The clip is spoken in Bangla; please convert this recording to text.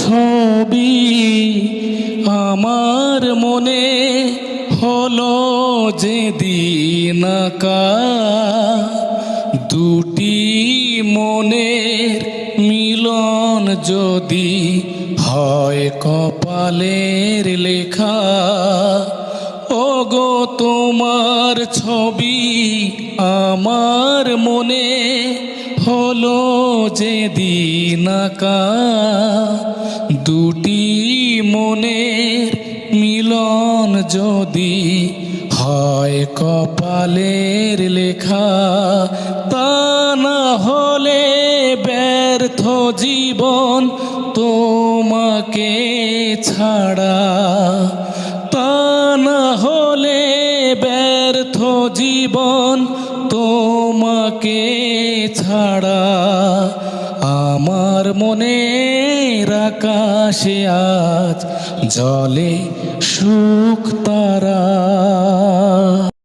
ছবি আমার মনে হলো যেদিন আঁকা, দুটি মনের মিলন যদি হয় কপালের লেখা। ওগো তোমার ছবি আমার মনে হলো যেদিন আঁকা, দুটি মনের মিলন যদি হয় কপালের লেখা। তা না হলে ব্যর্থ জীবন তোমাকে ছাড়া, তা না হলে ব্যর্থ জীবন তোমাকে ছাড়া। আমার মনের আকাশে আজ জলে সুখ তারা।